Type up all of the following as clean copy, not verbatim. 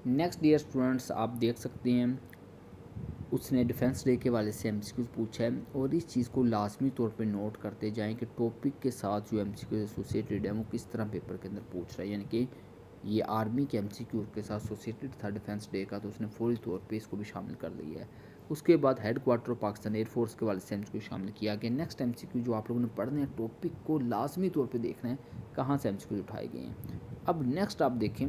Next dear students, आप देख सकते हैं उसने डिफेंस डे के वाले से एमसीक्यूज पूछा है, और इस चीज़ को लाजमी तौर पे नोट करते जाएं कि टॉपिक के साथ जो एमसीक्यूज एसोसिएटेड है वो किस तरह पेपर के अंदर पूछ रहा है। यानी कि ये आर्मी के एमसीक्यू के साथ एसोसिएटेड था डिफेंस डे का, तो उसने फौरी तौर पे इसको भी शामिल कर लिया है। उसके बाद head quarter of Pakistan air force के वाले से एमसीक्यू शामिल किया गया। नेक्स्ट एमसीक्यू जो आप लोगों ने पढ़ने हैं, टॉपिक को लाजमी तौर पर देखना है कहाँ से एमसीक्यूज उठाए गए हैं। अब नेक्स्ट आप देखें,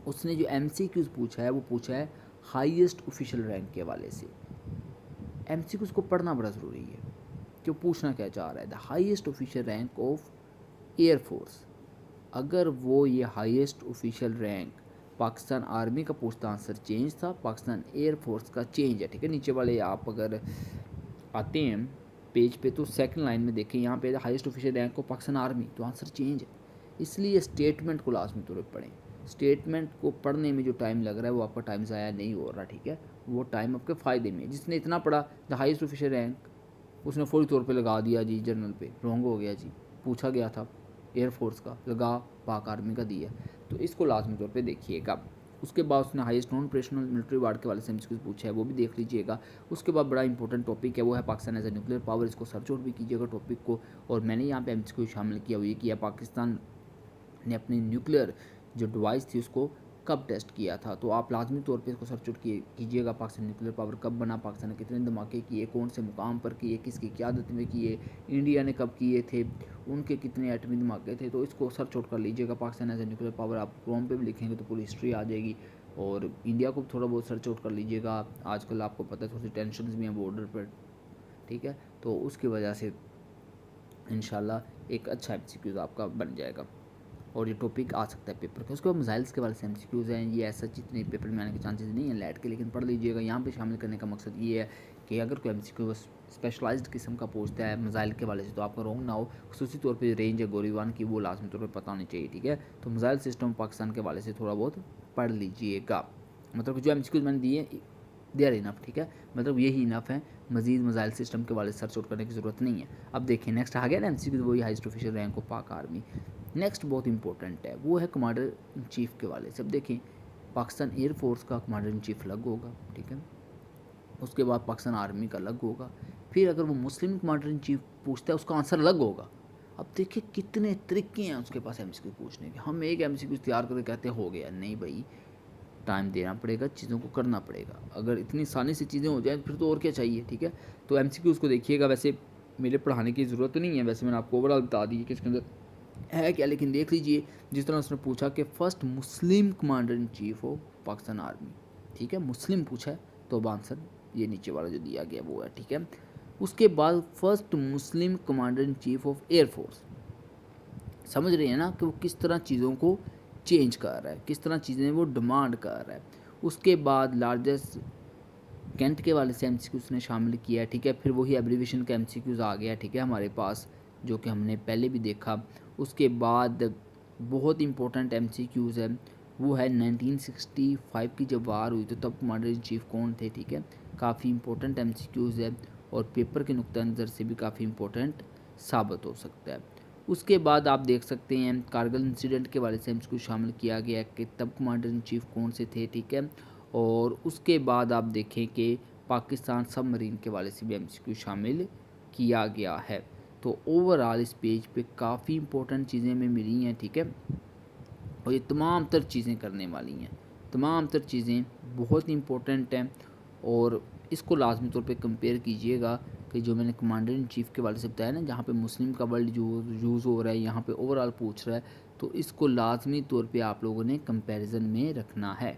उसने जो एमसीक्यूज पूछा है वो पूछा है हाईएस्ट ऑफिशियल रैंक के हवाले से। एमसीक्यूज को पढ़ना बड़ा ज़रूरी है कि वो पूछना क्या चाह रहा है। The highest official rank of air force, अगर वो ये highest official rank Pakistan army का पूछता आंसर चेंज था, पाकिस्तान एयरफोर्स का चेंज है। ठीक है, नीचे वाले आप अगर आते हैं पेज पे तो सेकंड लाइन में देखें, यहाँ पे highest official rank of Pakistan army, तो आंसर चेंज है। इसलिए स्टेटमेंट को लाजमी तौर पर पढ़ें। स्टेटमेंट को पढ़ने में जो टाइम लग रहा है वो आपका टाइम ज़ाया नहीं हो रहा। ठीक है, वो टाइम आपके फ़ायदे में। जिसने इतना पढ़ा द हाईएस्ट ऑफिशियल रैंक, उसने फौरी तौर पे लगा दिया जी जनरल पे, रॉन्ग हो गया जी। पूछा गया था एयरफोर्स का, लगा पाक आर्मी का दिया। तो इसको लाजमी तौर पे देखिएगा। उसके बाद उसने highest non operational military ward के वाले से एमसीक्यूज पूछा है, वो भी देख लीजिएगा। उसके बाद बड़ा इंपॉर्टेंट टॉपिक है वो है Pakistan as a nuclear power, इसको सर्च आउट भी कीजिएगा टॉपिक को। और मैंने यहाँ पे एमसीक्यू शामिल किया, हुई किया पाकिस्तान ने अपनी न्यूक्लियर जो डिवाइस थी उसको कब टेस्ट किया था, तो आप लाजमी तौर पे इसको सर्च आउट कीजिएगा। पाकिस्तान न्यूक्लियर पावर कब बना, पाकिस्तान ने कितने धमाके किए, कौन से मुकाम पर किए, किसकी क़यादत में किए, इंडिया ने कब किए थे, उनके कितने एटमी धमाके थे, तो इसको सर्च आउट कर लीजिएगा। Pakistan as a nuclear power आप क्रोम पे भी लिखेंगे तो पूरी हिस्ट्री आ जाएगी। और इंडिया को थोड़ा बहुत सर्च आउट कर लीजिएगा। आजकल आपको पता है थोड़ी सी टेंशन भी हैं बॉर्डर पर। ठीक है, तो उसकी वजह से इंशाल्लाह एक अच्छा एमसीक्यूज आपका बन जाएगा और ये टॉपिक आ सकता है पेपर के। उसके बाद मिसाइल्स के वाले से एमसीक्यूज हैं, ये ऐसा जितने पेपर में आने के चांसेस नहीं है लैट के, लेकिन पढ़ लीजिएगा। यहाँ पे शामिल करने का मकसद ये है कि अगर कोई एमसीक्यू स्पेशलाइज्ड किस्म का पूछता है मिसाइल के वाले से तो आपका रॉन्ग ना हो। खसूसी तौर पे रेंज है गोलीबार की वो लाजमी तौर पर पता होनी चाहिए। ठीक है, तो मिसाइल सिस्टम पाकिस्तान के वाले से थोड़ा बहुत पढ़ लीजिएगा। मतलब कि जो एमसीक्यूज मैंने दिए दे आर इनफ। ठीक है, मतलब यही इनफ है, मजीद मिसाइल सिस्टम के वाले सर्च आउट करने की ज़रूरत नहीं है। अब देखिए नेक्स्ट आ गया ना एमसीक्यू, वही हाईएस्ट ऑफिशियल रैंक ऑफ पाक आर्मी। नेक्स्ट बहुत इंपॉर्टेंट है, वो है कमांडर इन चीफ़ के वाले से। अब देखें पाकिस्तान एयरफोर्स का कमांडर इन चीफ़ अलग होगा। ठीक है, उसके बाद पाकिस्तान आर्मी का अलग होगा। फिर अगर वो मुस्लिम कमांडर इन चीफ़ पूछता है उसका आंसर अलग होगा। अब देखिए कितने तरीके हैं उसके पास एमसीक्यू पूछने के। हम एक एमसीक्यू तैयार करके कहते हो गया, नहीं भाई, टाइम देना पड़ेगा, चीज़ों को करना पड़ेगा। अगर इतनी आसानी से चीज़ें हो जाए फिर तो और क्या चाहिए। ठीक है, तो एमसीक्यूज़ को देखिएगा। वैसे मेरे पढ़ाने की ज़रूरत तो नहीं है, वैसे मैंने आपको ओवरऑल बता दी कि इसके अंदर है क्या, लेकिन देख लीजिए जिस तरह उसने पूछा कि first Muslim commander in chief of Pakistan army. ठीक है, मुस्लिम पूछा है तो अब आंसर ये नीचे वाला जो दिया गया वो है। ठीक है, उसके बाद first Muslim commander in chief of air force. समझ रहे हैं ना कि वो किस तरह चीज़ों को चेंज कर रहा है, किस तरह चीज़ें वो डिमांड कर रहा है। उसके बाद लार्जेस्ट कैंट के वाले से एमसीक्यूज़ ने शामिल किया है। ठीक है, फिर वही एब्रीविएशन का एमसीक्यूज़ आ गया। ठीक है, हमारे पास जो कि हमने पहले भी देखा। उसके बाद बहुत इंपॉर्टेंट एमसीक्यूज़ है वो है 1965 की जब वार हुई तो तब कमांडर इन चीफ कौन थे। ठीक है, काफ़ी इंपॉर्टेंट एमसीक्यूज़ है और पेपर के नुक्ता नज़र से भी काफ़ी इंपॉर्टेंट साबित हो सकता है। उसके बाद आप देख सकते हैं कारगिल इंसिडेंट के वाले से एमसीक्यू शामिल किया गया कि तब कमांडर इन चीफ कौन से थे। ठीक है, और उसके बाद आप देखें कि पाकिस्तान सबमरीन के वाले से भी एमसीक्यू शामिल किया गया है। तो ओवरऑल इस पेज पे काफ़ी इंपॉर्टेंट चीज़ें हमें मिली हैं। ठीक है, और ये तमाम तर चीज़ें करने वाली हैं, तमाम तर चीज़ें बहुत इंपॉर्टेंट हैं। और इसको लाजमी तौर पे कंपेयर कीजिएगा कि जो मैंने कमांडर इन चीफ़ के वाले से बताया ना, जहाँ पे मुस्लिम का वर्ड यूज़ हो रहा है, यहाँ पे ओवरऑल पूछ रहा है, तो इसको लाजमी तौर पे आप लोगों ने कंपैरिजन में रखना है।